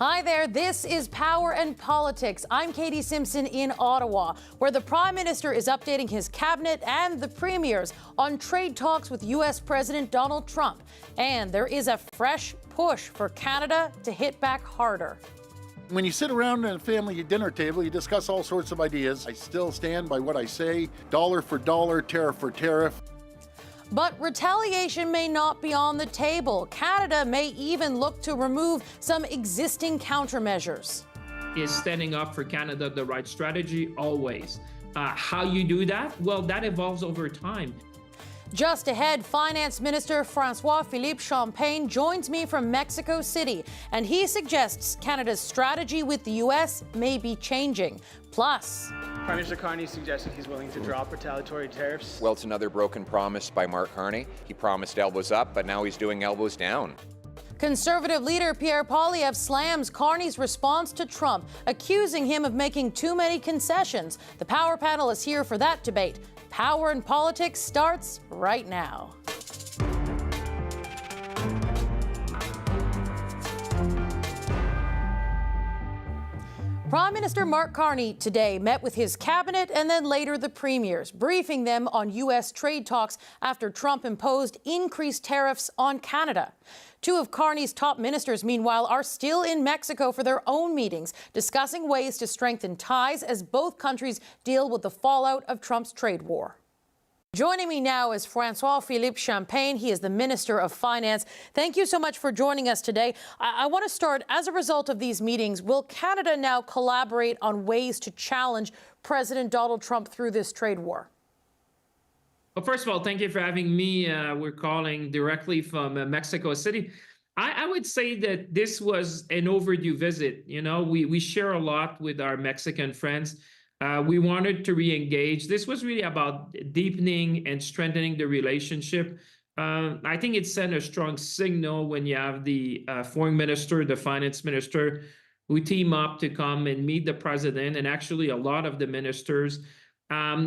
Hi there, this is Power and Politics. I'm Katie Simpson in Ottawa, where the Prime Minister is updating his cabinet and the premiers on trade talks with U.S. President Donald Trump. And there is a fresh push for Canada to hit back harder. When you sit around at a family dinner table, you discuss all sorts of ideas. I still stand by what I say, dollar for dollar, tariff for tariff. But retaliation may not be on the table. Canada may even look to remove some existing countermeasures. Is standing up for Canada the right strategy? Always. How you do that? Well, that evolves over time. Just ahead, Finance Minister François-Philippe Champagne joins me from Mexico City, and he suggests Canada's strategy with the U.S. may be changing. Plus, Prime Minister Carney suggested he's willing to drop retaliatory tariffs. Well, it's another broken promise by Mark Carney. He promised elbows up, but now he's doing elbows down. Conservative leader Pierre Poilievre slams Carney's response to Trump, accusing him of making too many concessions. The Power Panel is here for that debate. Power and Politics starts right now. Prime Minister Mark Carney today met with his cabinet and then later the premiers, briefing them on U.S. trade talks after Trump imposed increased tariffs on Canada. Two of Carney's top ministers, meanwhile, are still in Mexico for their own meetings, discussing ways to strengthen ties as both countries deal with the fallout of Trump's trade war. Joining me now is François-Philippe Champagne. He is the Minister of Finance. Thank you so much for joining us today. I want to start, as a result of these meetings, will Canada now collaborate on ways to challenge President Donald Trump through this trade war? Well, first of all, thank you for having me. We're calling directly from Mexico City. I would say that this was an overdue visit. You know, we share a lot with our Mexican friends. We wanted to re-engage. This was really about deepening and strengthening the relationship. I think it sent a strong signal when you have the foreign minister, the finance minister, who team up to come and meet the president, and actually a lot of the ministers.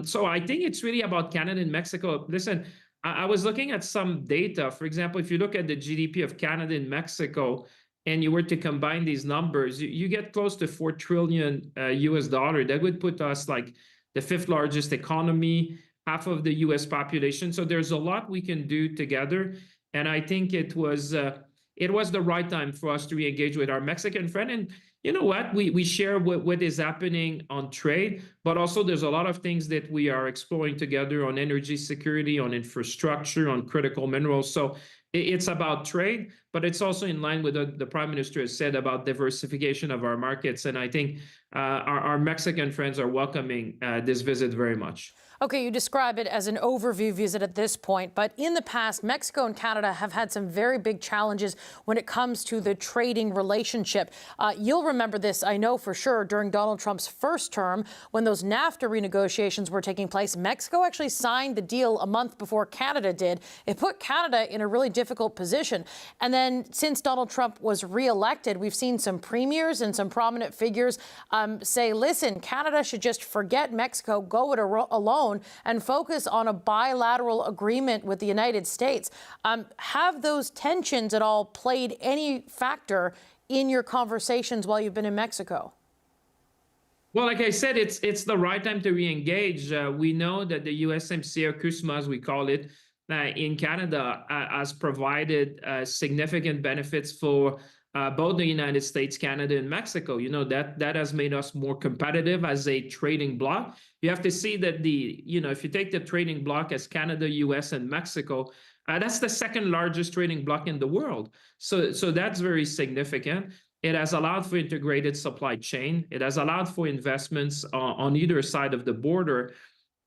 So I think it's really about Canada and Mexico. Listen, I was looking at some data. For example, if you look at the GDP of Canada and Mexico, and you were to combine these numbers, you get close to $4 trillion US dollar. That would put us like the fifth largest economy, half of the US population. So there's a lot we can do together. And I think it was the right time for us to re-engage with our Mexican friend. And you know what? We share what is happening on trade, but also there's a lot of things that we are exploring together on energy security, on infrastructure, on critical minerals. So it's about trade, but it's also in line with what the Prime Minister has said about diversification of our markets. And I think our Mexican friends are welcoming this visit very much. Okay, you describe it as an overview visit at this point, but in the past, Mexico and Canada have had some very big challenges when it comes to the trading relationship. You'll remember this, I know for sure, during Donald Trump's first term, when those NAFTA renegotiations were taking place. Mexico actually signed the deal a month before Canada did. It put Canada in a really difficult position. And then since Donald Trump was reelected, we've seen some premiers and some prominent figures say, listen, Canada should just forget Mexico, go it alone, and focus on a bilateral agreement with the United States. Have those tensions at all played any factor in your conversations while you've been in Mexico? Well, like I said, it's the right time to re-engage. We know that the USMCA, CUSMA, as we call it, in Canada, has provided significant benefits for both the United States, Canada, and Mexico. You know, that has made us more competitive as a trading bloc. You have to see that if you take the trading bloc as Canada, U.S., and Mexico, that's the second largest trading bloc in the world. So that's very significant. It has allowed for integrated supply chain. It has allowed for investments on either side of the border.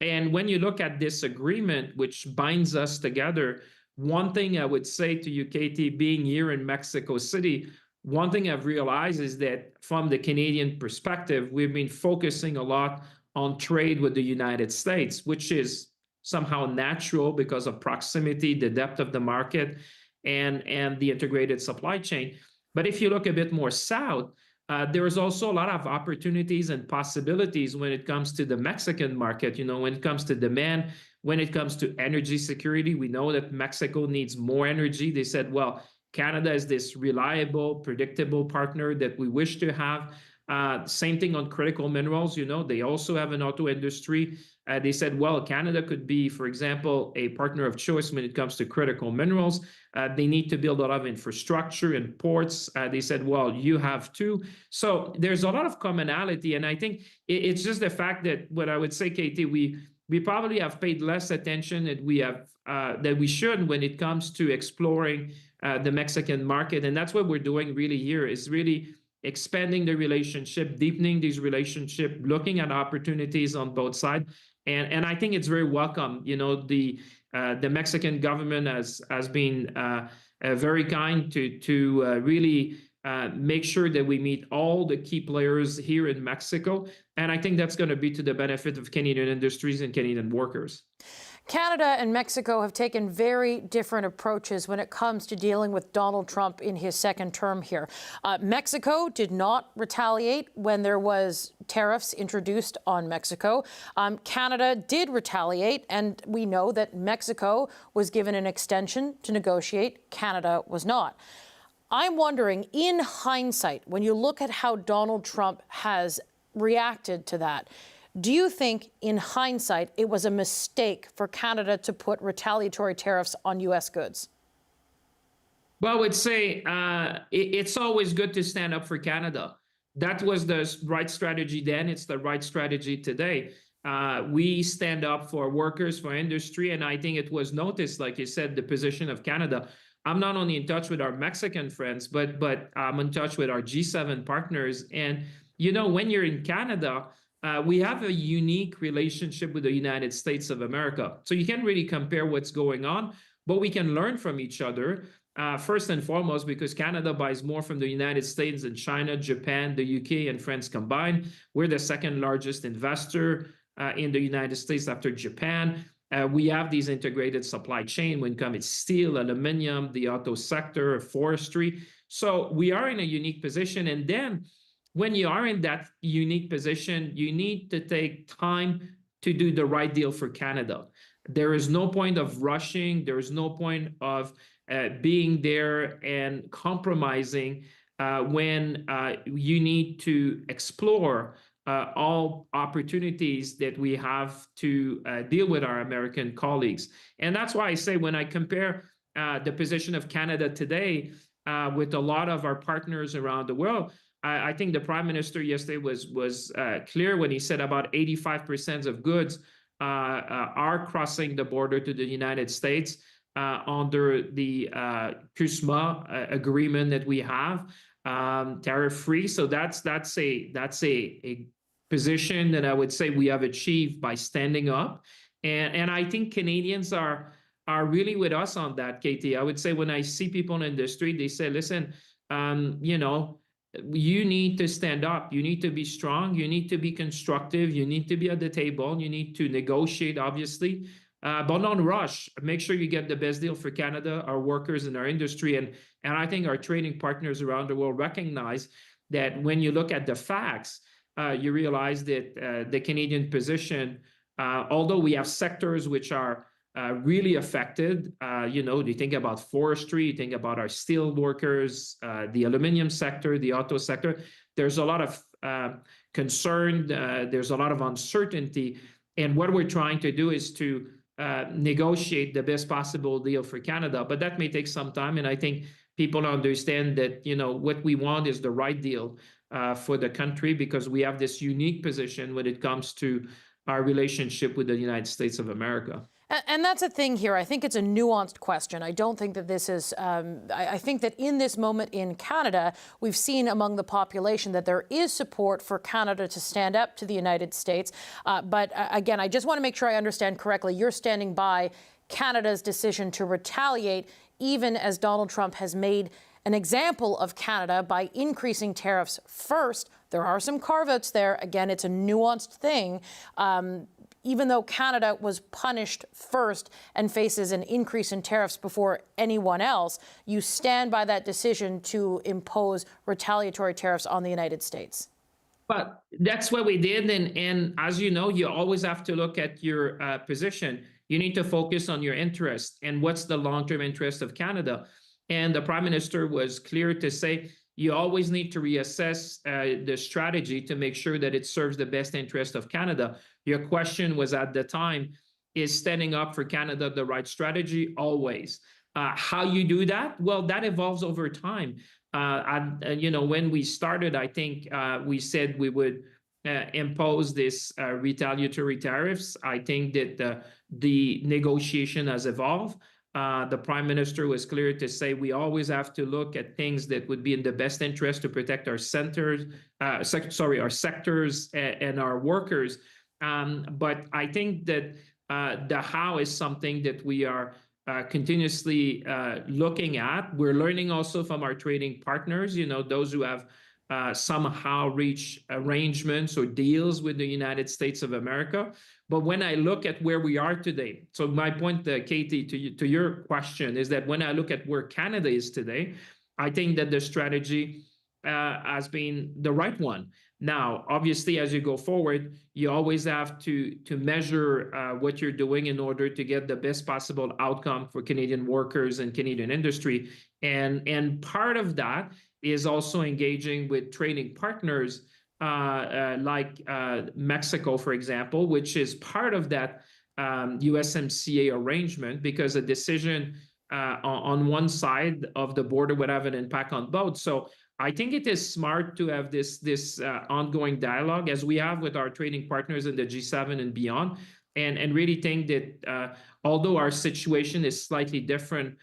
And when you look at this agreement, which binds us together, one thing I would say to you, Katie, being here in Mexico City, one thing I've realized is that from the Canadian perspective, we've been focusing a lot on trade with the United States, which is somehow natural because of proximity, the depth of the market, and the integrated supply chain. But if you look a bit more south, there is also a lot of opportunities and possibilities when it comes to the Mexican market, when it comes to demand, when it comes to energy security. We know that Mexico needs more energy. They said, well, Canada is this reliable, predictable partner that we wish to have. Same thing on critical minerals. They also have an auto industry. They said, well, Canada could be, for example, a partner of choice when it comes to critical minerals. They need to build a lot of infrastructure and ports. They said, well, you have too. So there's a lot of commonality. And I think it's just the fact that what I would say, Katie, we probably have paid less attention that we should when it comes to exploring the Mexican market. And that's what we're doing really here, is really expanding the relationship, deepening these relationships, looking at opportunities on both sides. And I think it's very welcome. The Mexican government has been very kind to really make sure that we meet all the key players here in Mexico. And I think that's going to be to the benefit of Canadian industries and Canadian workers. Canada and Mexico have taken very different approaches when it comes to dealing with Donald Trump in his second term here. Mexico did not retaliate when there was tariffs introduced on Mexico. Canada did retaliate, and we know that Mexico was given an extension to negotiate. Canada was not. I'm wondering, in hindsight, when you look at how Donald Trump has reacted to that, do you think, in hindsight, it was a mistake for Canada to put retaliatory tariffs on U.S. goods? Well, I would say it's always good to stand up for Canada. That was the right strategy then. It's the right strategy today. We stand up for workers, for industry, and I think it was noticed, like you said, the position of Canada. I'm not only in touch with our Mexican friends, but I'm in touch with our G7 partners. And, when you're in Canada, we have a unique relationship with the United States of America. So you can't really compare what's going on, but we can learn from each other. First and foremost, because Canada buys more from the United States than China, Japan, the UK, and France combined. We're the second largest investor in the United States after Japan. We have these integrated supply chain when it comes to steel, aluminum, the auto sector, forestry. So we are in a unique position. And then when you are in that unique position, you need to take time to do the right deal for Canada. There is no point of rushing. There is no point of being there and compromising when you need to explore all opportunities that we have to deal with our American colleagues. And that's why I say, when I compare the position of Canada today with a lot of our partners around the world, I think the Prime Minister yesterday was clear when he said about 85% of goods are crossing the border to the United States under the CUSMA agreement that we have, tariff-free. So that's a position that I would say we have achieved by standing up, and I think Canadians are really with us on that, Katie. I would say, when I see people in the industry, they say, listen, you need to stand up. You need to be strong. You need to be constructive. You need to be at the table. You need to negotiate, obviously, but don't rush. Make sure you get the best deal for Canada, our workers, and our industry. And I think our trading partners around the world recognize that when you look at the facts, you realize that the Canadian position, although we have sectors which are really affected. You think about forestry, you think about our steel workers, the aluminum sector, the auto sector. There's a lot of concern. There's a lot of uncertainty. And what we're trying to do is to negotiate the best possible deal for Canada. But that may take some time. And I think people understand that, what we want is the right deal for the country, because we have this unique position when it comes to our relationship with the United States of America. And that's a thing here. I think it's a nuanced question. I don't think that this is, I think that in this moment in Canada, we've seen among the population that there is support for Canada to stand up to the United States. But again, I just want to make sure I understand correctly. You're standing by Canada's decision to retaliate, even as Donald Trump has made an example of Canada by increasing tariffs first. There are some carve-outs there. Again, it's a nuanced thing. Even though Canada was punished first and faces an increase in tariffs before anyone else, you stand by that decision to impose retaliatory tariffs on the United States. But that's what we did. And as you know, you always have to look at your position. You need to focus on your interest and what's the long-term interest of Canada. And the Prime Minister was clear to say, you always need to reassess the strategy to make sure that it serves the best interest of Canada. Your question was at the time, is standing up for Canada the right strategy? Always. How you do that? Well, that evolves over time. When we started, I think we said we would impose this retaliatory tariffs. I think that the negotiation has evolved. The Prime Minister was clear to say we always have to look at things that would be in the best interest to protect our our sectors and our workers. But I think that the how is something that we are continuously looking at. We're learning also from our trading partners, those who have somehow reached arrangements or deals with the United States of America. But when I look at where we are today, so my point, Katie, to your question is that when I look at where Canada is today, I think that the strategy has been the right one. Now, obviously, as you go forward, you always have to measure what you're doing in order to get the best possible outcome for Canadian workers and Canadian industry. And part of that is also engaging with trading partners like Mexico, for example, which is part of that USMCA arrangement, because a decision on one side of the border would have an impact on both. So I think it is smart to have this ongoing dialogue as we have with our trading partners in the G7 and beyond, and really think that although our situation is slightly different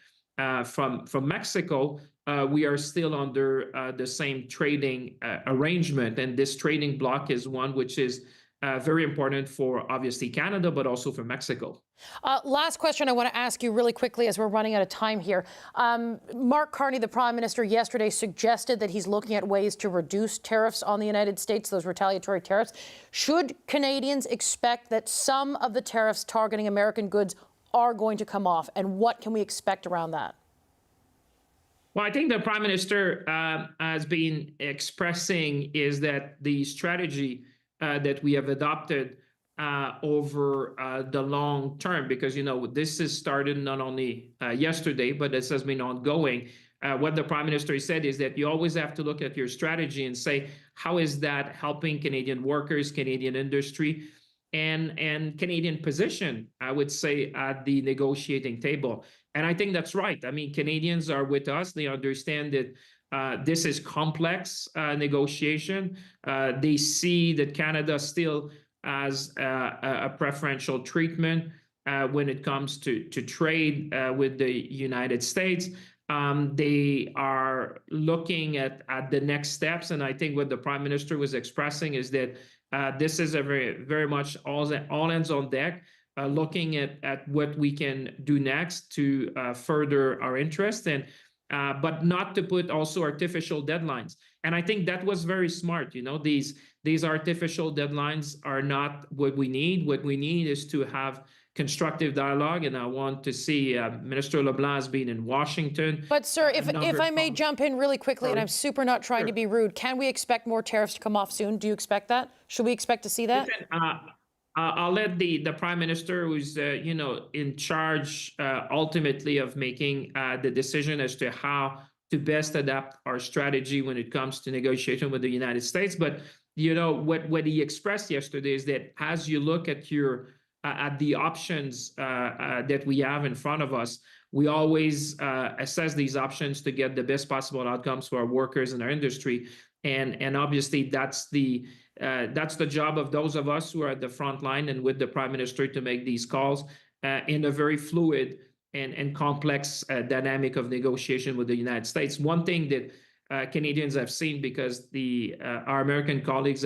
from Mexico, we are still under the same trading arrangement, and this trading bloc is one which is very important for obviously Canada, but also for Mexico. Last question I want to ask you really quickly as we're running out of time here. Mark Carney, the Prime Minister, yesterday suggested that he's looking at ways to reduce tariffs on the United States, those retaliatory tariffs. Should Canadians expect that some of the tariffs targeting American goods are going to come off, and what can we expect around that? Well, I think the Prime Minister has been expressing is that the strategy that we have adopted over the long term, because, this has started not only yesterday, but this has been ongoing. What the Prime Minister said is that you always have to look at your strategy and say, how is that helping Canadian workers, Canadian industry, and Canadian position, I would say, at the negotiating table. And I think that's right. I mean, Canadians are with us. They understand that this is complex negotiation. They see that Canada still has a preferential treatment when it comes to trade with the United States. They are looking at the next steps. And I think what the Prime Minister was expressing is that this is a very much all hands on deck, looking at what we can do next to further our interest, and but not to put also artificial deadlines. And I think that was very smart. These artificial deadlines are not what we need. What we need is to have constructive dialogue, and I want to see Minister LeBlanc has been in Washington. But sir, if I may jump in really quickly, and I'm super not trying to be rude, can we expect more tariffs to come off soon? Do you expect that? Should we expect to see that? I'll let the Prime Minister, who's in charge ultimately of making the decision as to how to best adapt our strategy when it comes to negotiation with the United States. But what he expressed yesterday is that as you look at at the options that we have in front of us, we always assess these options to get the best possible outcomes for our workers and our industry. And obviously that's the job of those of us who are at the front line and with the Prime Minister to make these calls in a very fluid and complex dynamic of negotiation with the United States. One thing that Canadians have seen, because our American colleagues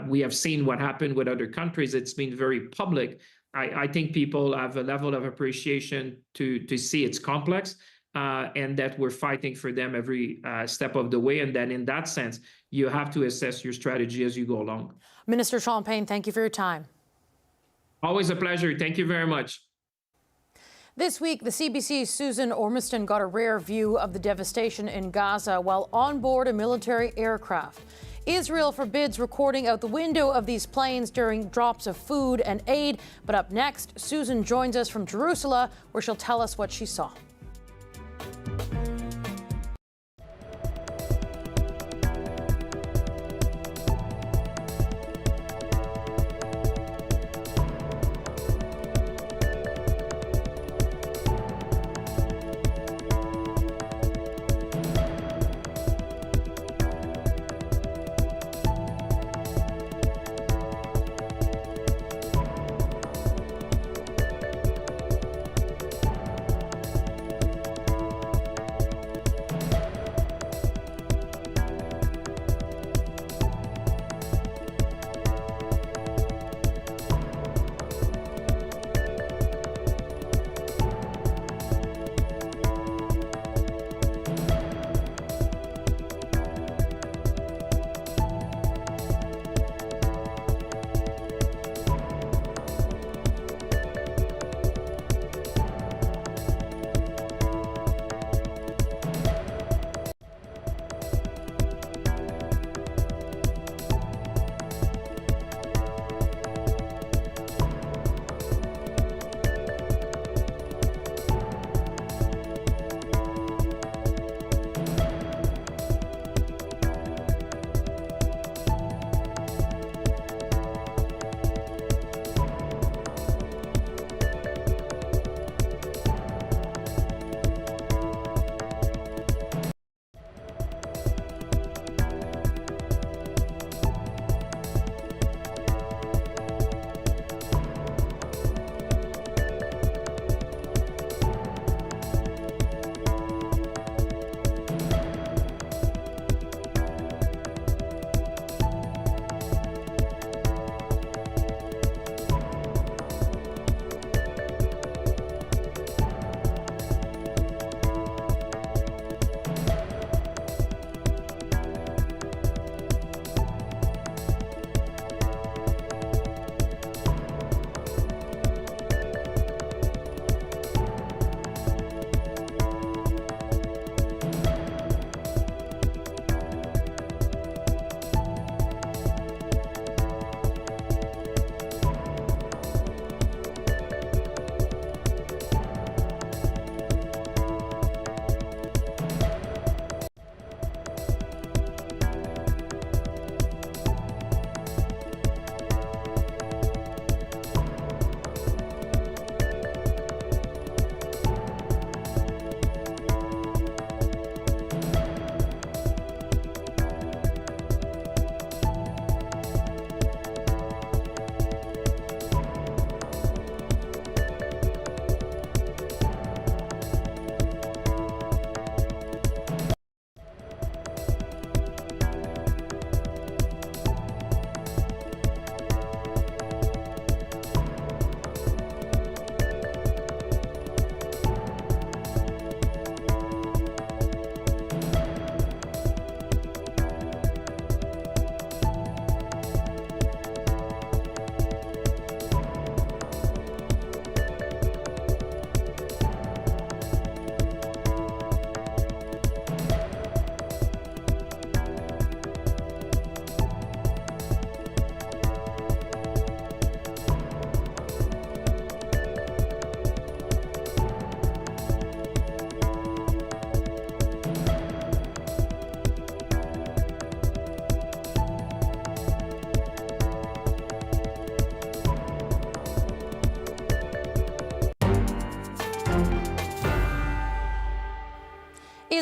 we have seen what happened with other countries. It's been very public. I think people have a level of appreciation to see it's complex and that we're fighting for them every step of the way. And then in that sense, you have to assess your strategy as you go along. Minister Champagne, thank you for your time. Always a pleasure. Thank you very much. This week, the CBC's Susan Ormiston got a rare view of the devastation in Gaza while on board a military aircraft. Israel forbids recording out the window of these planes during drops of food and aid. But up next, Susan joins us from Jerusalem, where she'll tell us what she saw.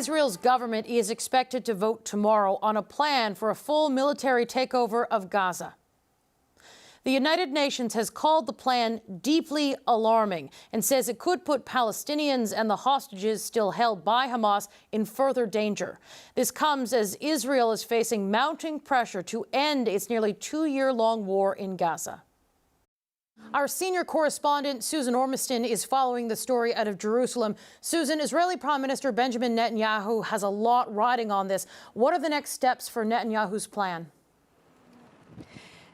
Israel's government is expected to vote tomorrow on a plan for a full military takeover of Gaza. The United Nations has called the plan deeply alarming and says it could put Palestinians and the hostages still held by Hamas in further danger. This comes as Israel is facing mounting pressure to end its nearly 2-year-long war in Gaza. Our senior correspondent, Susan Ormiston, is following the story out of Jerusalem. Susan, Israeli Prime Minister Benjamin Netanyahu has a lot riding on this. What are the next steps for Netanyahu's plan?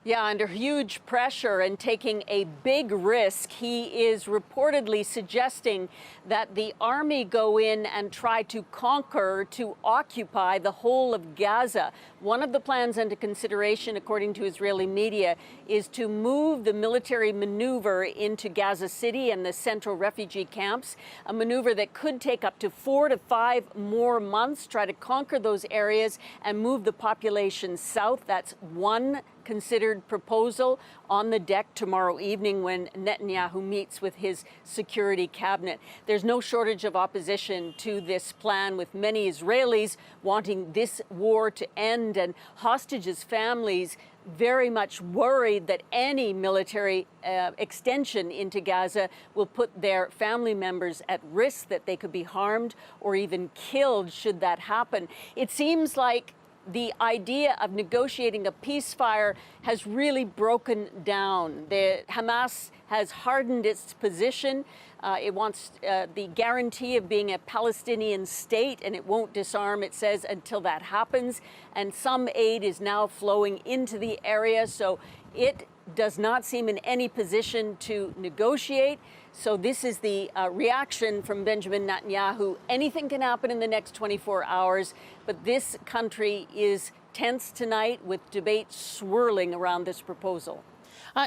Yeah, under huge pressure and taking a big risk, he is reportedly suggesting that the army go in and try to conquer, to occupy the whole of Gaza. One of the plans under consideration, according to Israeli media, is to move the military maneuver into Gaza City and the central refugee camps, a maneuver that could take up to 4 to 5 more months, try to conquer those areas and move the population south. That's one considered proposal on the deck tomorrow evening when Netanyahu meets with his security cabinet. There's no shortage of opposition to this plan, with many Israelis wanting this war to end and hostages' families very much worried that any military extension into Gaza will put their family members at risk, that they could be harmed or even killed should that happen. It seems like the idea of negotiating a ceasefire has really broken down. Hamas has hardened its position. It wants the guarantee of being a Palestinian state, and it won't disarm, it says, until that happens. And some aid is now flowing into the area, so it does not seem in any position to negotiate. So this is the reaction from Benjamin Netanyahu. Anything can happen in the next 24 hours, but this country is tense tonight with debate swirling around this proposal.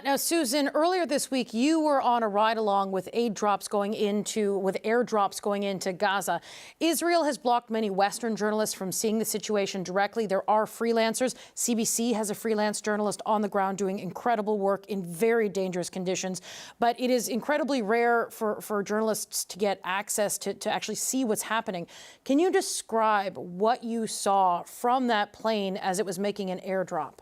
Now, Susan, earlier this week, you were on a ride-along with airdrops going into Gaza. Israel has blocked many Western journalists from seeing the situation directly. There are freelancers. CBC has a freelance journalist on the ground doing incredible work in very dangerous conditions. But it is incredibly rare for journalists to get access to actually see what's happening. Can you describe what you saw from that plane as it was making an airdrop?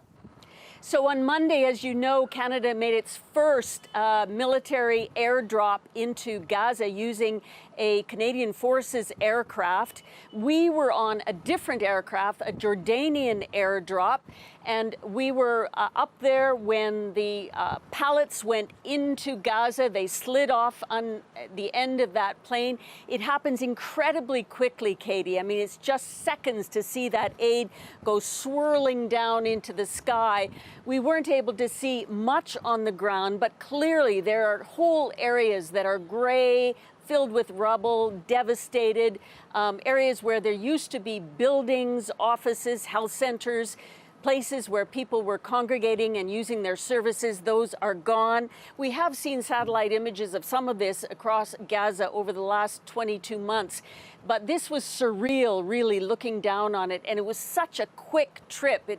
So on Monday, as you know, Canada made its first military airdrop into Gaza using a Canadian Forces aircraft. We were on a different aircraft, a Jordanian airdrop, and we were up there when the pallets went into Gaza. They slid off on the end of that plane. It happens incredibly quickly, Katie. I mean, it's just seconds to see that aid go swirling down into the sky. We weren't able to see much on the ground, but clearly there are whole areas that are gray, filled with rubble, devastated, areas where there used to be buildings, offices, health centers, places where people were congregating and using their services. Those are gone. We have seen satellite images of some of this across Gaza over the last 22 months. But this was surreal, really, looking down on it. And it was such a quick trip.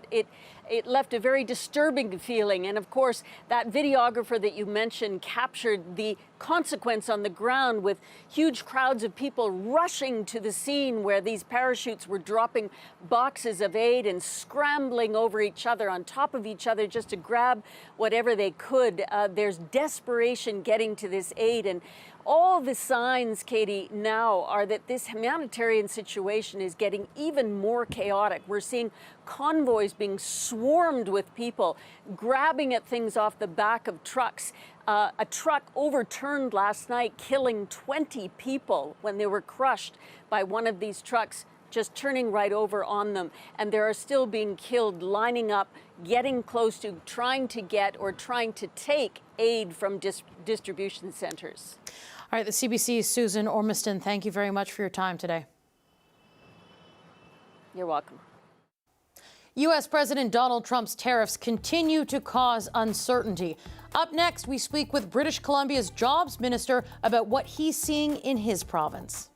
It left a very disturbing feeling. And of course, that videographer that you mentioned captured the consequence on the ground with huge crowds of people rushing to the scene where these parachutes were dropping boxes of aid and scrambling over each other, on top of each other, just to grab whatever they could. There's desperation getting to this aid. And all the signs, Katie, now are that this humanitarian situation is getting even more chaotic. We're seeing convoys being swarmed with people, grabbing at things off the back of trucks. A truck overturned last night, killing 20 people when they were crushed by one of these trucks, just turning right over on them. And there are still being killed, lining up, getting close to trying to get or trying to take aid from distribution centers. All right, the CBC's Susan Ormiston, thank you very much for your time today. You're welcome. U.S. President Donald Trump's tariffs continue to cause uncertainty. Up next, we speak with British Columbia's Jobs Minister about what he's seeing in his province.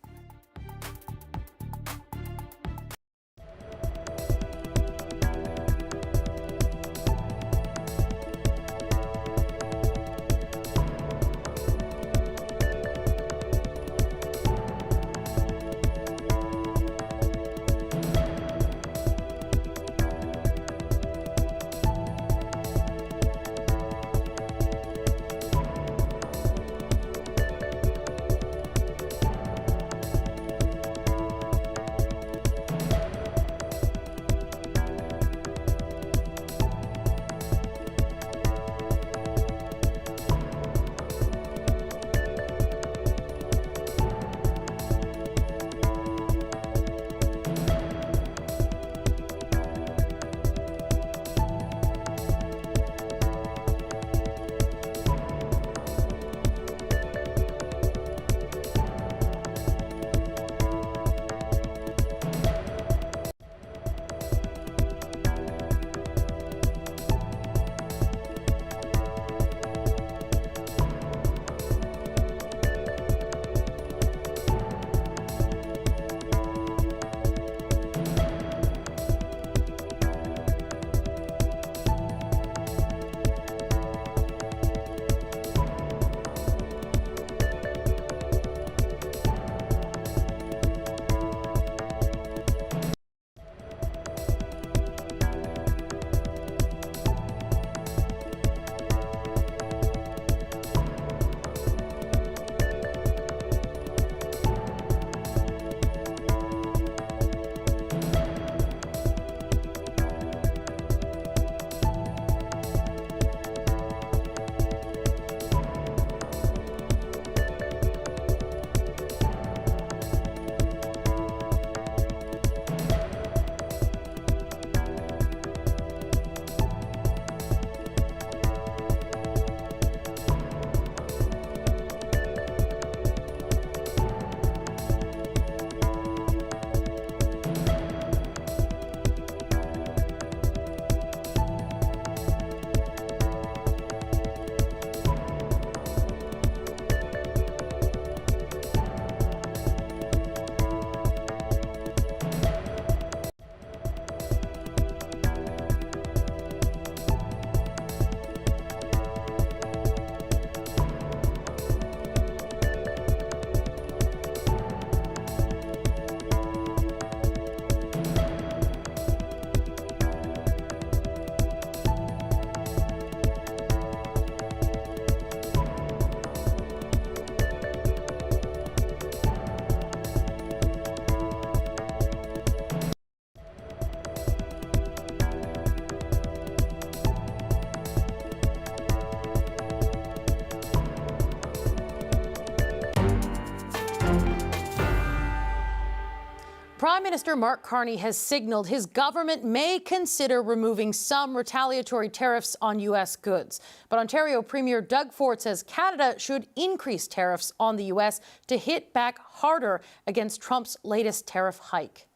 Prime Minister Mark Carney has signaled his government may consider removing some retaliatory tariffs on U.S. goods. But Ontario Premier Doug Ford says Canada should increase tariffs on the U.S. to hit back harder against Trump's latest tariff hike.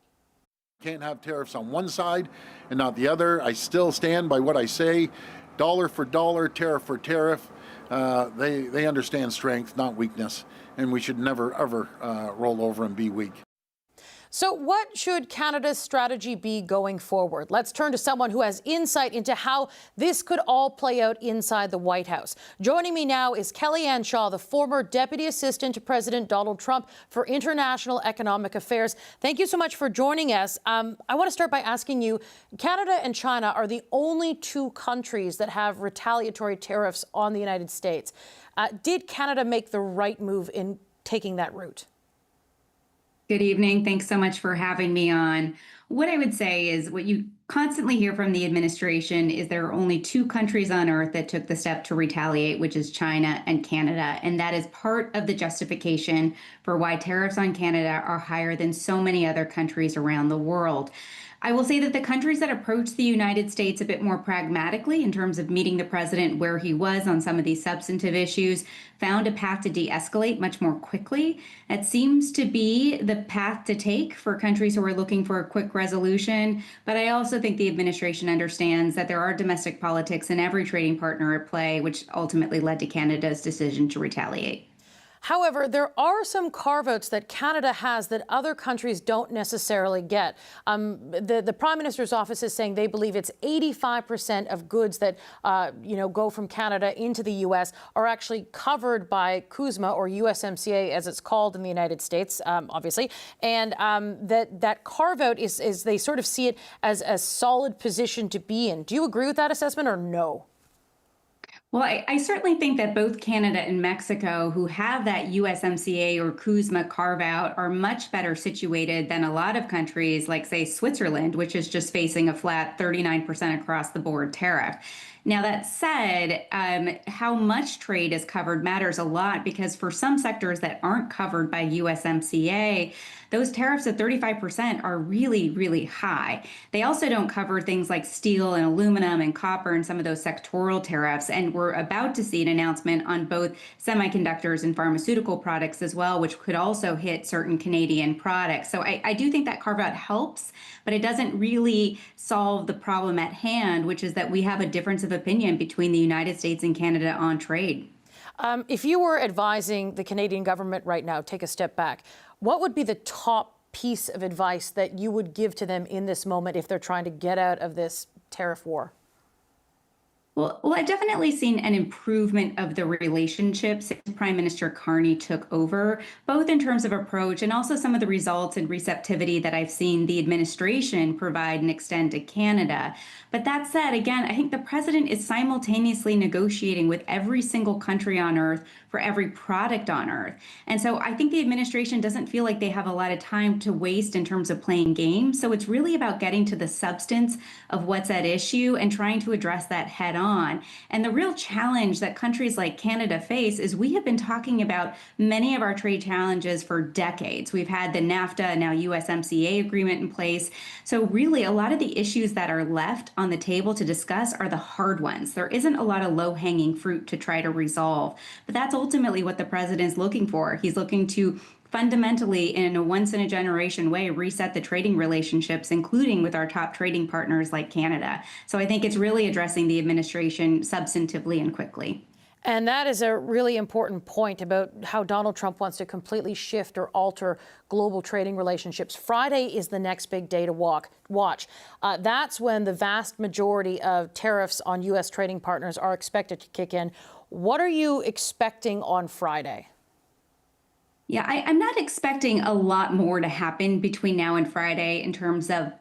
Can't have tariffs on one side and not the other. I still stand by what I say. Dollar for dollar, tariff for tariff. They understand strength, not weakness. And we should never, ever roll over and be weak. So what should Canada's strategy be going forward? Let's turn to someone who has insight into how this could all play out inside the White House. Joining me now is Kellyanne Shaw, the former Deputy Assistant to President Donald Trump for International Economic Affairs. Thank you so much for joining us. I want to start by asking you, Canada and China are the only two countries that have retaliatory tariffs on the United States. Did Canada make the right move in taking that route? Good evening. Thanks so much for having me on. What I would say is what you constantly hear from the administration is there are only two countries on earth that took the step to retaliate, which is China and Canada. And that is part of the justification for why tariffs on Canada are higher than so many other countries around the world. I will say that the countries that approached the United States a bit more pragmatically in terms of meeting the president where he was on some of these substantive issues found a path to de-escalate much more quickly. That seems to be the path to take for countries who are looking for a quick resolution. But I also think the administration understands that there are domestic politics in every trading partner at play, which ultimately led to Canada's decision to retaliate. However, there are some carve-outs that Canada has that other countries don't necessarily get. The Prime Minister's office is saying they believe it's 85% of goods that go from Canada into the U.S. are actually covered by CUSMA, or USMCA as it's called in the United States, obviously. And that carve-out is they sort of see it as a solid position to be in. Do you agree with that assessment or no? Well, I certainly think that both Canada and Mexico, who have that USMCA or CUSMA carve-out, are much better situated than a lot of countries like, say, Switzerland, which is just facing a flat 39% across the board tariff. Now, that said, how much trade is covered matters a lot because for some sectors that aren't covered by USMCA, those tariffs at 35% are really, really high. They also don't cover things like steel and aluminum and copper and some of those sectoral tariffs. And we're about to see an announcement on both semiconductors and pharmaceutical products as well, which could also hit certain Canadian products. So I do think that carve-out helps, but it doesn't really solve the problem at hand, which is that we have a difference of opinion between the United States and Canada on trade. If you were advising the Canadian government right now, take a step back, what would be the top piece of advice that you would give to them in this moment if they're trying to get out of this tariff war? Well, I've definitely seen an improvement of the relationship since Prime Minister Carney took over, both in terms of approach and also some of the results and receptivity that I've seen the administration provide and extend to Canada. But that said, again, I think the president is simultaneously negotiating with every single country on earth for every product on earth. And so I think the administration doesn't feel like they have a lot of time to waste in terms of playing games. So it's really about getting to the substance of what's at issue and trying to address that head on. And the real challenge that countries like Canada face is we have been talking about many of our trade challenges for decades. We've had the NAFTA, now USMCA agreement in place. So really a lot of the issues that are left on the table to discuss are the hard ones. There isn't a lot of low-hanging fruit to try to resolve, but that's ultimately what the president's looking for. He's looking to fundamentally, in a once-in-a-generation way, reset the trading relationships, including with our top trading partners like Canada. So I think it's really addressing the administration substantively and quickly. And that is a really important point about how Donald Trump wants to completely shift or alter global trading relationships. Friday is the next big day to watch. That's when the vast majority of tariffs on U.S. trading partners are expected to kick in. What are you expecting on Friday? Yeah, I'm not expecting a lot more to happen between now and Friday in terms of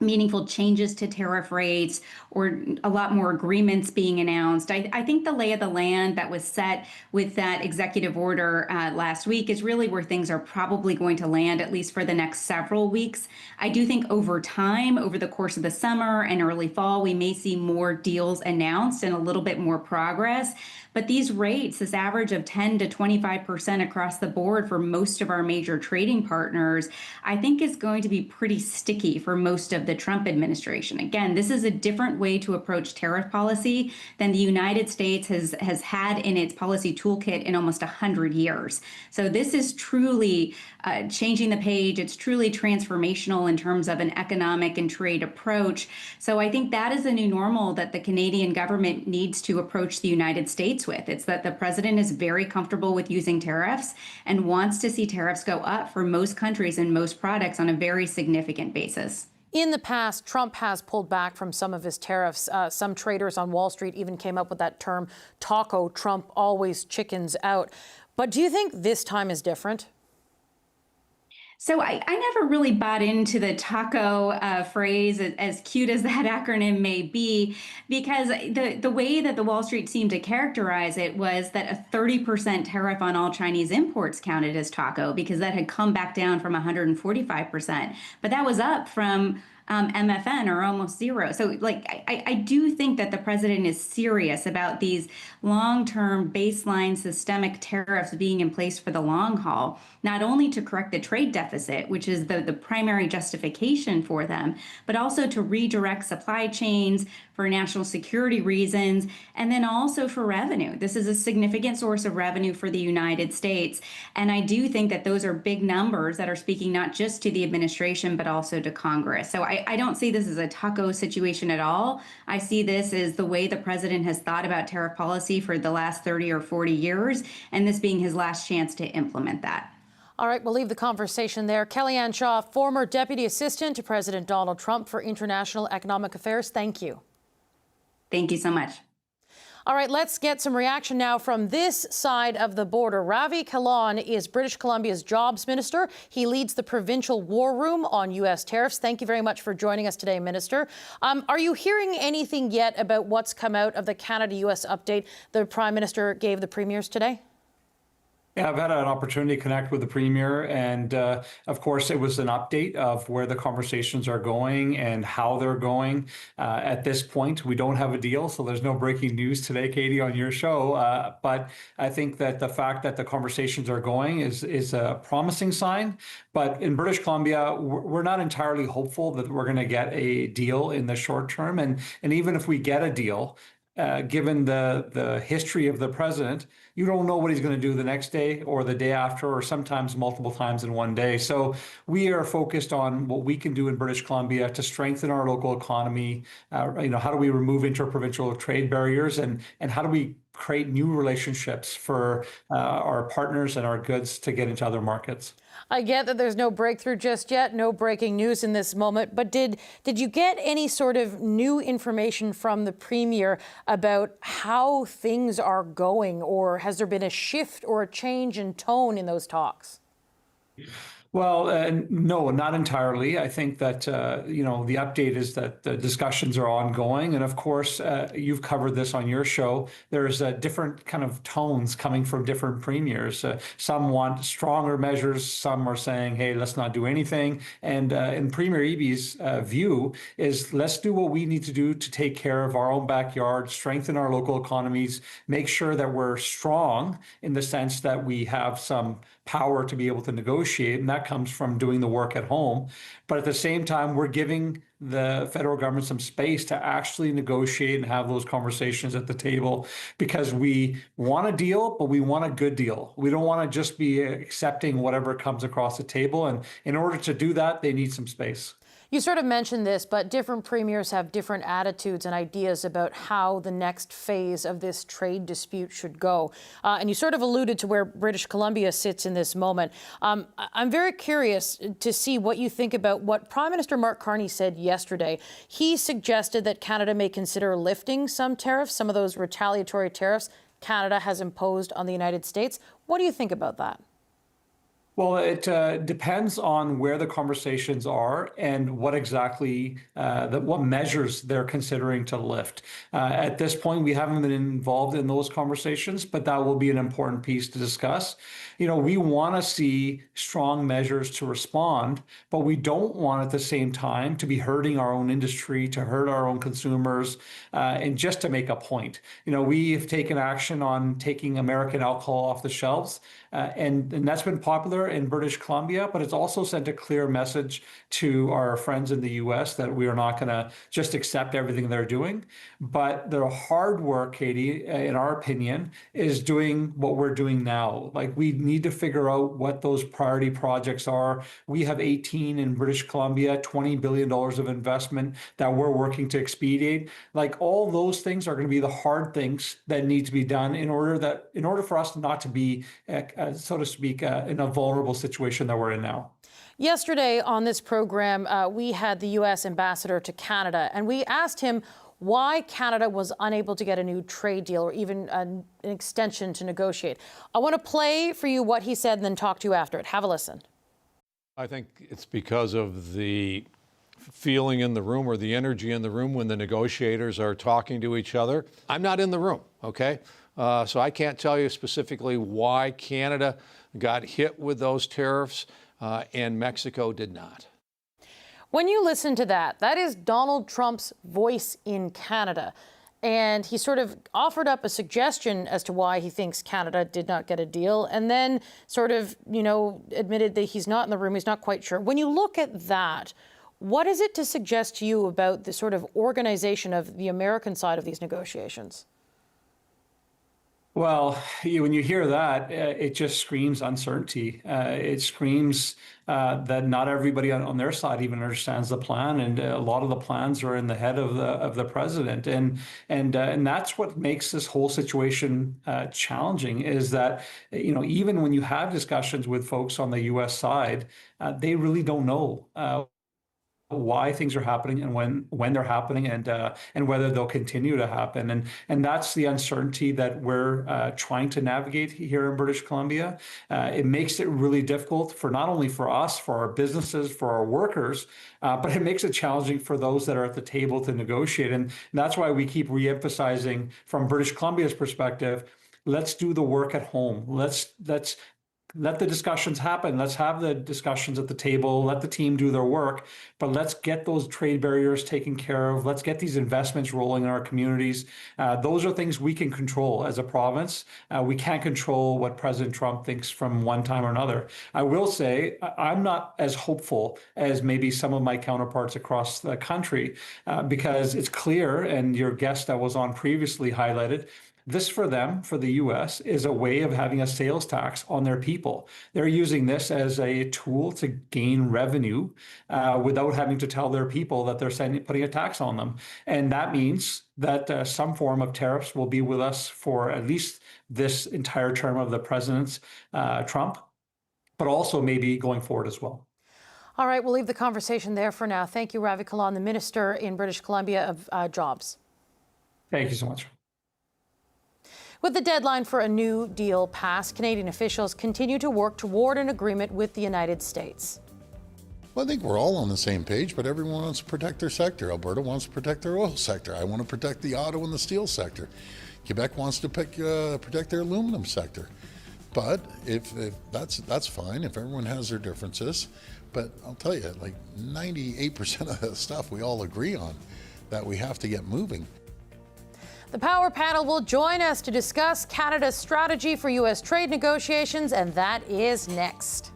meaningful changes to tariff rates or a lot more agreements being announced. I think the lay of the land that was set with that executive order last week is really where things are probably going to land, at least for the next several weeks. I do think over time, over the course of the summer and early fall, we may see more deals announced and a little bit more progress. But these rates, this average of 10 to 25% across the board for most of our major trading partners, I think is going to be pretty sticky for most of the Trump administration. Again, this is a different way to approach tariff policy than the United States has had in its policy toolkit in almost 100 years. So this is truly changing the page. It's truly transformational in terms of an economic and trade approach. So I think that is a new normal that the Canadian government needs to approach the United States with. It's that the president is very comfortable with using tariffs and wants to see tariffs go up for most countries and most products on a very significant basis. In the past, Trump has pulled back from some of his tariffs. Some traders on Wall Street even came up with that term, taco Trump always chickens out. But do you think this time is different? So I never really bought into the taco phrase, as cute as that acronym may be, because the way that the Wall Street seemed to characterize it was that a 30% tariff on all Chinese imports counted as taco, because that had come back down from 145%. But that was up from MFN, or almost zero. So I do think that the president is serious about these long-term baseline systemic tariffs being in place for the long haul, not only to correct the trade deficit, which is the primary justification for them, but also to redirect supply chains for national security reasons, and then also for revenue. This is a significant source of revenue for the United States. And I do think that those are big numbers that are speaking not just to the administration, but also to Congress. So I don't see this as a taco situation at all. I see this as the way the president has thought about tariff policy for the last 30 or 40 years, and this being his last chance to implement that. All right, we'll leave the conversation there. Kellyanne Shaw, former Deputy Assistant to President Donald Trump for International Economic Affairs, thank you. Thank you so much. All right, let's get some reaction now from this side of the border. Ravi Kahlon is British Columbia's Jobs Minister. He leads the Provincial War Room on U.S. tariffs. Thank you very much for joining us today, Minister. Are you hearing anything yet about what's come out of the Canada-U.S. update the Prime Minister gave the premiers today? Yeah, I've had an opportunity to connect with the Premier, and of course, it was an update of where the conversations are going and how they're going. At this point, we don't have a deal, so there's no breaking news today, Katie, on your show. But I think that the fact that the conversations are going is a promising sign. But in British Columbia, we're not entirely hopeful that we're going to get a deal in the short term. And even if we get a deal, given the history of the president, you don't know what he's going to do the next day or the day after, or sometimes multiple times in one day. So we are focused on what we can do in British Columbia to strengthen our local economy. How do we remove interprovincial trade barriers, and how do we create new relationships for our partners and our goods to get into other markets? I get that there's no breakthrough just yet, no breaking news in this moment, but did you get any sort of new information from the Premier about how things are going, or has there been a shift or a change in tone in those talks? Well, no, not entirely. I think that, the update is that the discussions are ongoing. And of course, you've covered this on your show. There's different kind of tones coming from different premiers. Some want stronger measures. Some are saying, hey, let's not do anything. And in Premier Eby's view is, let's do what we need to do to take care of our own backyard, strengthen our local economies, make sure that we're strong in the sense that we have some power to be able to negotiate, and that comes from doing the work at home. But at the same time, we're giving the federal government some space to actually negotiate and have those conversations at the table, because we want a deal, but we want a good deal. We don't want to just be accepting whatever comes across the table. And in order to do that, they need some space. You sort of mentioned this, but different premiers have different attitudes and ideas about how the next phase of this trade dispute should go. And you sort of alluded to where British Columbia sits in this moment. I'm very curious to see what you think about what Prime Minister Mark Carney said yesterday. He suggested that Canada may consider lifting some tariffs, some of those retaliatory tariffs Canada has imposed on the United States. What do you think about that? Well, it depends on where the conversations are and what exactly, what measures they're considering to lift. At this point, we haven't been involved in those conversations, but that will be an important piece to discuss. We want to see strong measures to respond, but we don't want at the same time to be hurting our own industry, to hurt our own consumers, and just to make a point. We have taken action on taking American alcohol off the shelves, and that's been popular in British Columbia, but it's also sent a clear message to our friends in the U.S. that we are not going to just accept everything they're doing. But the hard work, Katie, in our opinion, is doing what we're doing now. Like, we need to figure out what those priority projects are. We have 18 in British Columbia, $20 billion of investment that we're working to expedite. Like, all those things are going to be the hard things that need to be done in order for us not to be, so to speak, in a vulnerable situation that we're in now. Yesterday on this program, we had the U.S. ambassador to Canada, and we asked him why Canada was unable to get a new trade deal or even an extension to negotiate. I want to play for you what he said and then talk to you after it. Have a listen. I think it's because of the feeling in the room or the energy in the room when the negotiators are talking to each other. I'm not in the room, okay? So I can't tell you specifically why Canada got hit with those tariffs and Mexico did not. When you listen to that, that is Donald Trump's voice in Canada. And he sort of offered up a suggestion as to why he thinks Canada did not get a deal, and then sort of, admitted that he's not in the room, he's not quite sure. When you look at that, what is it to suggest to you about the sort of organization of the American side of these negotiations? Well, when you hear that, it just screams uncertainty. It screams that not everybody on their side even understands the plan, and a lot of the plans are in the head of the president, and that's what makes this whole situation challenging. Is that even when you have discussions with folks on the U.S. side, they really don't know why things are happening and when they're happening, and whether they'll continue to happen, and that's the uncertainty that we're trying to navigate here in British Columbia. It makes it really difficult for not only for us, for our businesses, for our workers, but it makes it challenging for those that are at the table to negotiate, and that's why we keep re-emphasizing from British Columbia's perspective. Let's do the work at home. Let's let the discussions happen. Let's have the discussions at the table. Let the team do their work, but let's get those trade barriers taken care of. Let's get these investments rolling in our communities. Those are things we can control as a province. We can't control what President Trump thinks from one time or another. I will say I'm not as hopeful as maybe some of my counterparts across the country, because it's clear, and your guest that was on previously highlighted, this for them, for the U.S., is a way of having a sales tax on their people. They're using this as a tool to gain revenue without having to tell their people that they're putting a tax on them. And that means that some form of tariffs will be with us for at least this entire term of the president's Trump, but also maybe going forward as well. All right, we'll leave the conversation there for now. Thank you, Ravi Kahlon, the Minister in British Columbia of Jobs. Thank you so much. With the deadline for a new deal passed, Canadian officials continue to work toward an agreement with the United States. Well, I think we're all on the same page, but everyone wants to protect their sector. Alberta wants to protect their oil sector. I want to protect the auto and the steel sector. Quebec wants to protect their aluminum sector. But if that's fine if everyone has their differences. But I'll tell you, like 98% of the stuff we all agree on, that we have to get moving. The Power Panel will join us to discuss Canada's strategy for U.S. trade negotiations, and that is next.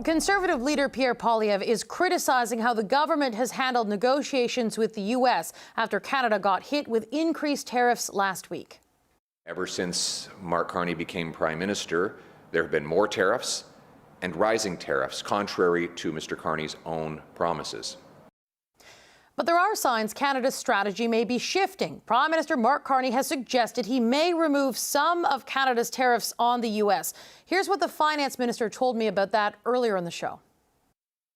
Conservative leader Pierre Poilievre is criticizing how the government has handled negotiations with the U.S. after Canada got hit with increased tariffs last week. Ever since Mark Carney became Prime Minister, there have been more tariffs and rising tariffs, contrary to Mr. Carney's own promises. But there are signs Canada's strategy may be shifting. Prime Minister Mark Carney has suggested he may remove some of Canada's tariffs on the U.S. Here's what the finance minister told me about that earlier in the show.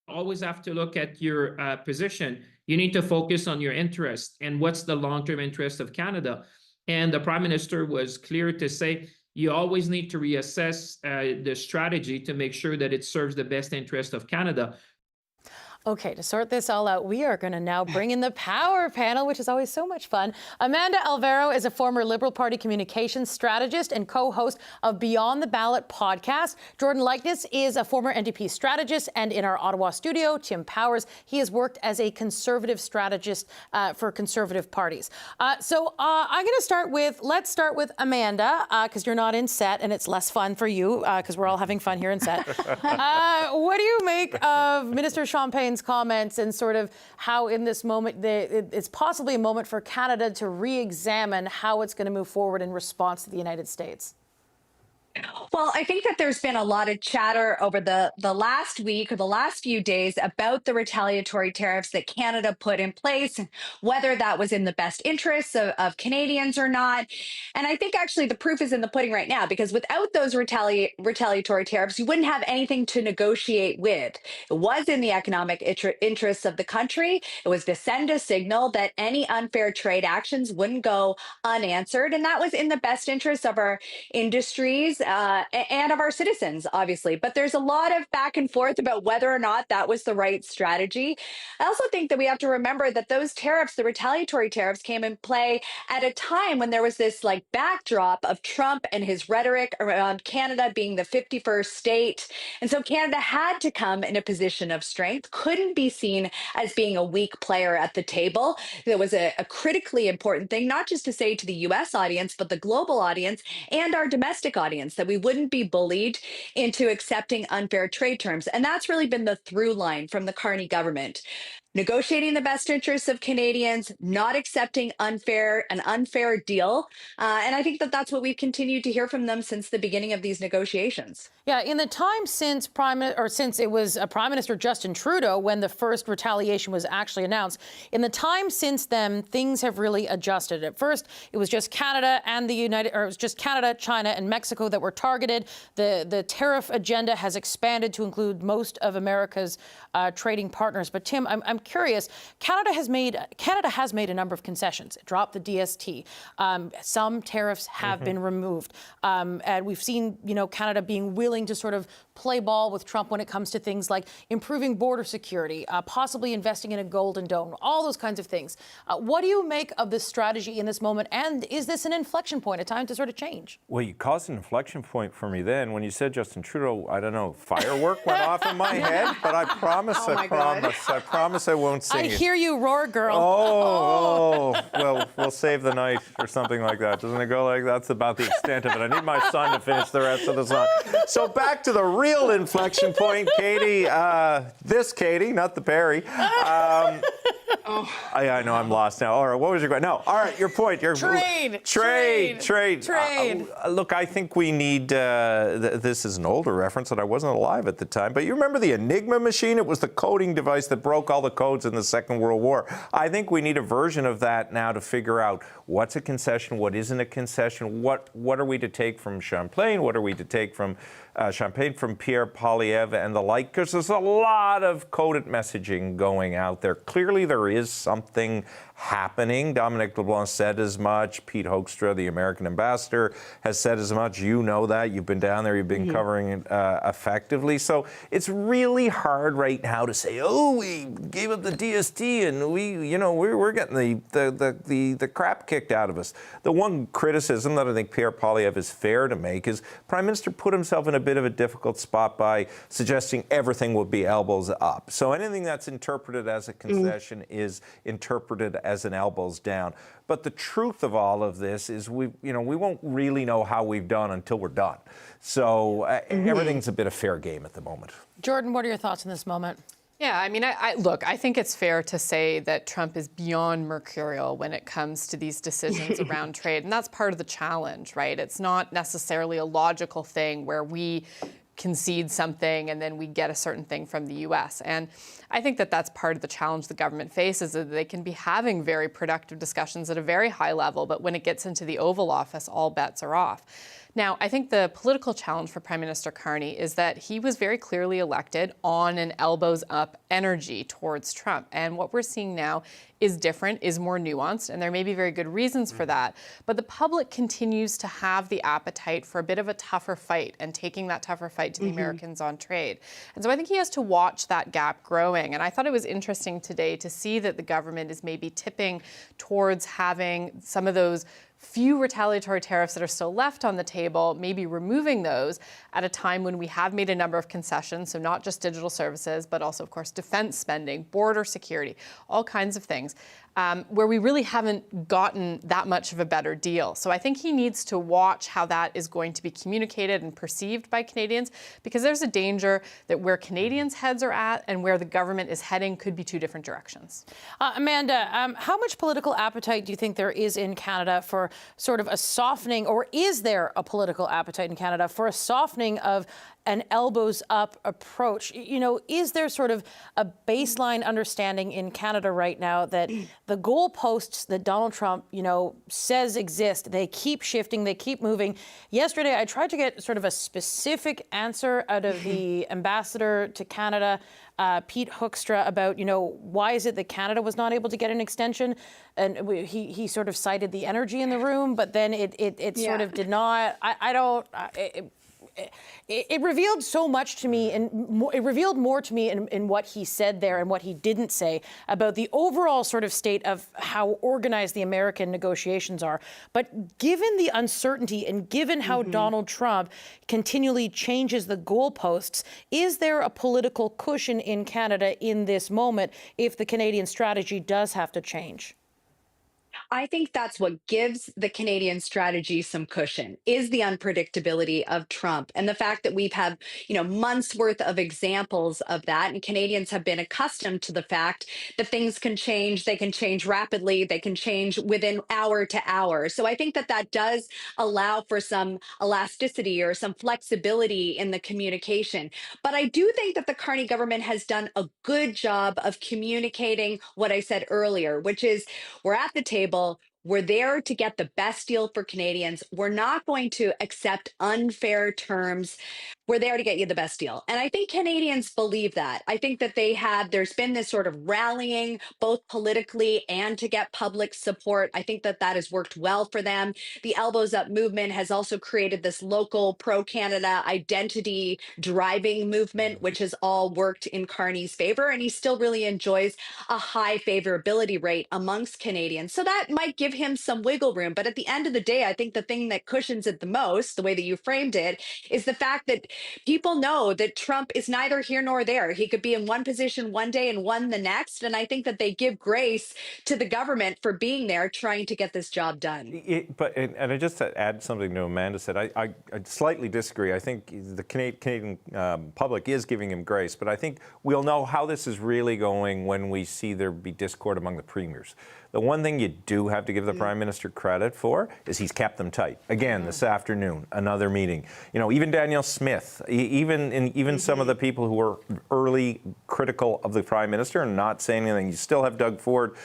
Always have to look at your position. You need to focus on your interest and what's the long-term interest of Canada. And the Prime Minister was clear to say you always need to reassess the strategy to make sure that it serves the best interest of Canada. Okay, to sort this all out, we are going to now bring in the power panel, which is always so much fun. Amanda Alvaro is a former Liberal Party communications strategist and co-host of Beyond the Ballot podcast. Jordan Likeness is a former NDP strategist, and in our Ottawa studio, Tim Powers. He has worked as a conservative strategist for conservative parties. I'm going to let's start with Amanda, because you're not in set, and it's less fun for you, because we're all having fun here in set. What do you make of Minister Champagne's comments and sort of how in this moment it's possibly a moment for Canada to re-examine how it's going to move forward in response to the United States? Well, I think that there's been a lot of chatter over the last week or the last few days about the retaliatory tariffs that Canada put in place, whether that was in the best interests of Canadians or not. And I think actually the proof is in the pudding right now, because without those retaliatory tariffs, you wouldn't have anything to negotiate with. It was in the economic interests of the country. It was to send a signal that any unfair trade actions wouldn't go unanswered. And that was in the best interests of our industries and of our citizens, obviously. But there's a lot of back and forth about whether or not that was the right strategy. I also think that we have to remember that those tariffs, the retaliatory tariffs, came in play at a time when there was this backdrop of Trump and his rhetoric around Canada being the 51st state. And so Canada had to come in a position of strength, couldn't be seen as being a weak player at the table. There was a critically important thing, not just to say to the U.S. audience, but the global audience and our domestic audience, that we wouldn't be bullied into accepting unfair trade terms. And that's really been the through line from the Carney government. Negotiating the best interests of Canadians, not accepting an unfair deal. And I think that that's what we've continued to hear from them since the beginning of these negotiations. Yeah, in the time since it was Prime Minister Justin Trudeau when the first retaliation was actually announced, in the time since then, things have really adjusted. At first, it was just Canada and it was just Canada, China, and Mexico that were targeted. The tariff agenda has expanded to include most of America's trading partners. But Tim, I'm curious. Canada has made a number of concessions. It dropped the DST. Some tariffs have been removed, and we've seen Canada being willing to sort of play ball with Trump when it comes to things like improving border security, possibly investing in a golden dome, all those kinds of things. What do you make of this strategy in this moment? And is this an inflection point, a time to sort of change? Well, you caused an inflection point for me then. When you said Justin Trudeau, I don't know, firework went off in my head, but I promise I won't sing it. I hear you roar, girl. Well, we'll save the night or something like that. Doesn't it go like that? That's about the extent of it. I need my son to finish the rest of the song. So back to the real inflection point, Katie. This Katie, not the Perry. I know I'm lost now. All right, what was your question? No, all right, your point. Trade. Look, I think we need, this is an older reference, and I wasn't alive at the time, but you remember the Enigma machine? It was the coding device that broke all the codes in the Second World War. I think we need a version of that now to figure out what's a concession, what isn't a concession, what are we to take from Champlain, what are we to take from Champagne, from Pierre Poilievre and the like, because there's a lot of coded messaging going out there. Clearly there is something happening. Dominic LeBlanc said as much. Pete Hoekstra, the American ambassador, has said as much. You know that. You've been down there. You've been covering it effectively. So it's really hard right now to say, oh, we gave up the DST and we're getting the crap kicked out of us. The one criticism that I think Pierre Poilievre is fair to make is Prime Minister put himself in a bit of a difficult spot by suggesting everything would be elbows up. So anything that's interpreted as a concession is interpreted as an elbows down. But the truth of all of this is we won't really know how we've done until we're done. So everything's a bit of fair game at the moment. Jordan, what are your thoughts in this moment? Yeah, I mean, look, I think it's fair to say that Trump is beyond mercurial when it comes to these decisions around trade. And that's part of the challenge, right? It's not necessarily a logical thing where we concede something and then we get a certain thing from the U.S. And I think that that's part of the challenge the government faces, is that they can be having very productive discussions at a very high level, but when it gets into the Oval Office, all bets are off. Now, I think the political challenge for Prime Minister Carney is that he was very clearly elected on an elbows-up energy towards Trump. And what we're seeing now is different, is more nuanced, and there may be very good reasons for that. But the public continues to have the appetite for a bit of a tougher fight and taking that tougher fight to the Americans on trade. And so I think he has to watch that gap growing. And I thought it was interesting today to see that the government is maybe tipping towards having some of those few retaliatory tariffs that are still left on the table, maybe removing those at a time when we have made a number of concessions, so not just digital services, but also, of course, defense spending, border security, all kinds of things, where we really haven't gotten that much of a better deal. So I think he needs to watch how that is going to be communicated and perceived by Canadians, because there's a danger that where Canadians' heads are at and where the government is heading could be two different directions. Amanda, how much political appetite do you think there is in Canada for sort of a softening, or is there a political appetite in Canada for a softening of an elbows up approach? You know, is there sort of a baseline understanding in Canada right now that the goalposts that Donald Trump, says exist, they keep shifting, they keep moving? Yesterday, I tried to get sort of a specific answer out of the ambassador to Canada, Pete Hoekstra, about, why is it that Canada was not able to get an extension? And he sort of cited the energy in the room, but then it sort of did not. It revealed so much to me, and it revealed more to me in what he said there and what he didn't say about the overall sort of state of how organized the American negotiations are. But given the uncertainty and given how Donald Trump continually changes the goalposts, is there a political cushion in Canada in this moment if the Canadian strategy does have to change? I think that's what gives the Canadian strategy some cushion, is the unpredictability of Trump and the fact that we've had, months worth of examples of that. And Canadians have been accustomed to the fact that things can change. They can change rapidly. They can change within hour to hour. So I think that does allow for some elasticity or some flexibility in the communication. But I do think that the Carney government has done a good job of communicating what I said earlier, which is we're at the table. We're there to get the best deal for Canadians. We're not going to accept unfair terms. We're there to get you the best deal. And I think Canadians believe that. I think that there's been this sort of rallying, both politically and to get public support. I think that has worked well for them. The Elbows Up movement has also created this local pro-Canada identity driving movement, which has all worked in Carney's favor. And he still really enjoys a high favorability rate amongst Canadians. So that might give him some wiggle room. But at the end of the day, I think the thing that cushions it the most, the way that you framed it, is the fact that people know that Trump is neither here nor there. He could be in one position one day and one the next. And I think that they give grace to the government for being there trying to get this job done. And I just to add something to Amanda said, I slightly disagree. I think the Canadian public is giving him grace, but I think we'll know how this is really going when we see there be discord among the premiers. The one thing you do have to give the Prime Minister credit for is he's kept them tight. Again, this afternoon, another meeting. Even Danielle Smith, even some of the people who were early critical of the Prime Minister and not saying anything. You still have Doug Ford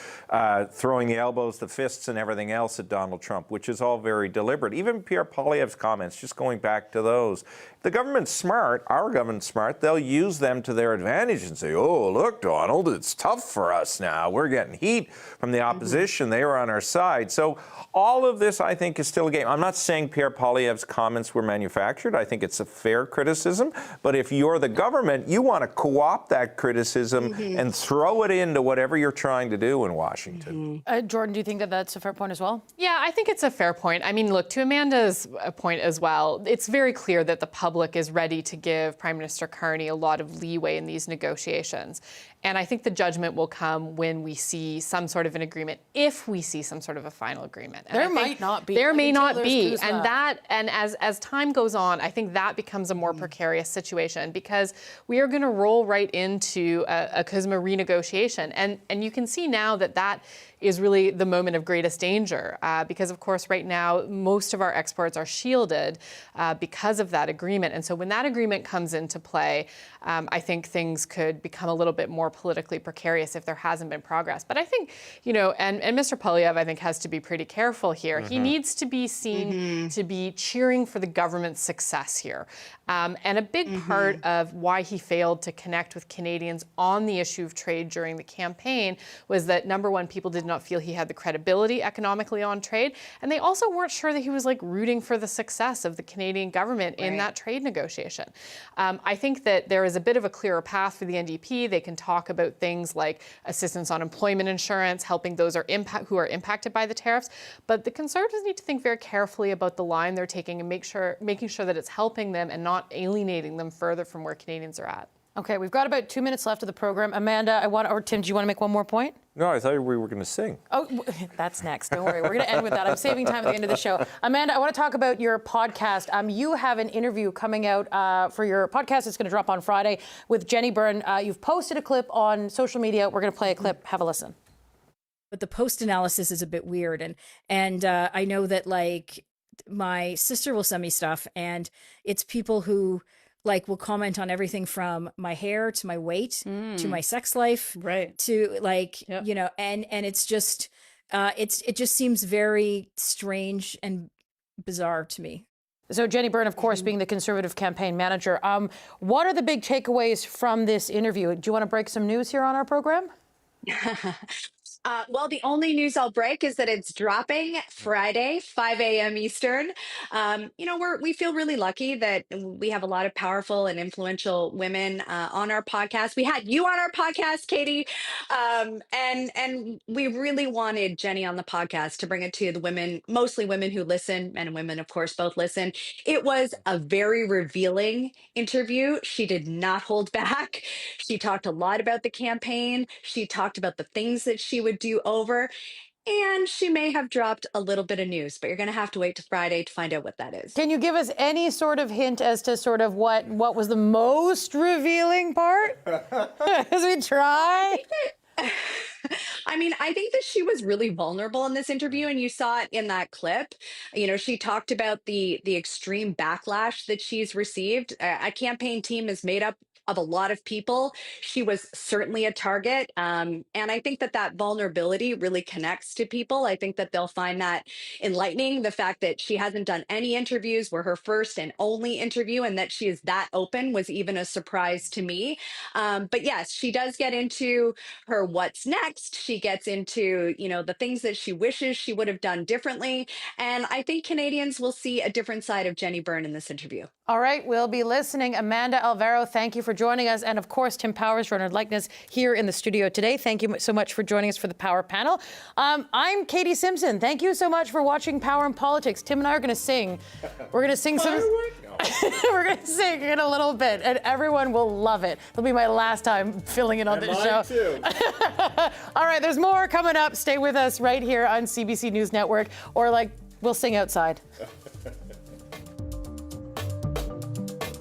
throwing the elbows, the fists, and everything else at Donald Trump, which is all very deliberate. Even Pierre Poilievre's comments, just going back to those. The government's smart, our government's smart, they'll use them to their advantage and say, oh, look, Donald, it's tough for us now. We're getting heat from the opposition. They were on our side. So all of this, I think, is still a game. I'm not saying Pierre Poilievre's comments were manufactured. I think it's a fair criticism. But if you're the government, you want to co-opt that criticism and throw it into whatever you're trying to do in Washington. Jordan, do you think that that's a fair point as well? Yeah, I think it's a fair point. I mean, look, to Amanda's point as well, it's very clear that the public is ready to give Prime Minister Carney a lot of leeway in these negotiations. And I think the judgment will come when we see some sort of an agreement, if we see some sort of a final agreement. And there might not be. There may not be. And as time goes on, I think that becomes a more precarious situation, because we are going to roll right into a CUSMA renegotiation. And you can see now that that is really the moment of greatest danger, because of course right now most of our exports are shielded because of that agreement. And so when that agreement comes into play, I think things could become a little bit more politically precarious if there hasn't been progress. But I think, and Mr. Poilievre, I think, has to be pretty careful here. He needs to be seen to be cheering for the government's success here. And a big part of why he failed to connect with Canadians on the issue of trade during the campaign was that, number one, people did not feel he had the credibility economically on trade, and they also weren't sure that he was rooting for the success of the Canadian government in that trade negotiation. I think that there is a bit of a clearer path for the NDP. They can talk about things like assistance on employment insurance, helping those who are impacted by the tariffs, but the Conservatives need to think very carefully about the line they're taking and making sure that it's helping them and not alienating them further from where Canadians are at. Okay, we've got about 2 minutes left of the program. Amanda, or Tim, do you want to make one more point? No, I thought we were going to sing. Oh, that's next. Don't worry. We're going to end with that. I'm saving time at the end of the show. Amanda, I want to talk about your podcast. You have an interview coming out for your podcast. It's going to drop on Friday with Jenny Byrne. You've posted a clip on social media. We're going to play a clip. Have a listen. But the post analysis is a bit weird. And I know that my sister will send me stuff, and it's people who will comment on everything from my hair to my weight to my sex life, right? To and it's just it just seems very strange and bizarre to me. So Jenny Byrne, of course, being the Conservative campaign manager, what are the big takeaways from this interview? Do you want to break some news here on our program? Well, the only news I'll break is that it's dropping Friday, 5 a.m. Eastern. We feel really lucky that we have a lot of powerful and influential women on our podcast. We had you on our podcast, Katie, and we really wanted Jenny on the podcast to bring it to the women, mostly women who listen, men and women, of course, both listen. It was a very revealing interview. She did not hold back. She talked a lot about the campaign. She talked about the things that she would do over, and she may have dropped a little bit of news, but you're going to have to wait till Friday to find out what that is. Can you give us any sort of hint as to sort of what was the most revealing part? As we try. I think that she was really vulnerable in this interview, and you saw it in that clip. She talked about the extreme backlash that she's received. A campaign team is made up of a lot of people. She was certainly a target. And I think that vulnerability really connects to people. I think that they'll find that enlightening. The fact that she hasn't done any interviews, were her first and only interview, and that she is that open was even a surprise to me. But yes, she does get into her what's next. She gets into, the things that she wishes she would have done differently. And I think Canadians will see a different side of Jenny Byrne in this interview. All right, we'll be listening. Amanda Alvaro, thank you for joining us. And of course, Tim Powers, Ronald Likeness, here in the studio today. Thank you so much for joining us for the Power Panel. I'm Katie Simpson. Thank you so much for watching Power and Politics. Tim and I are going to sing. We're going to sing some... We're going to sing in a little bit, and everyone will love it. It'll be my last time filling in on this show. Too. All right, there's more coming up. Stay with us right here on CBC News Network, or we'll sing outside.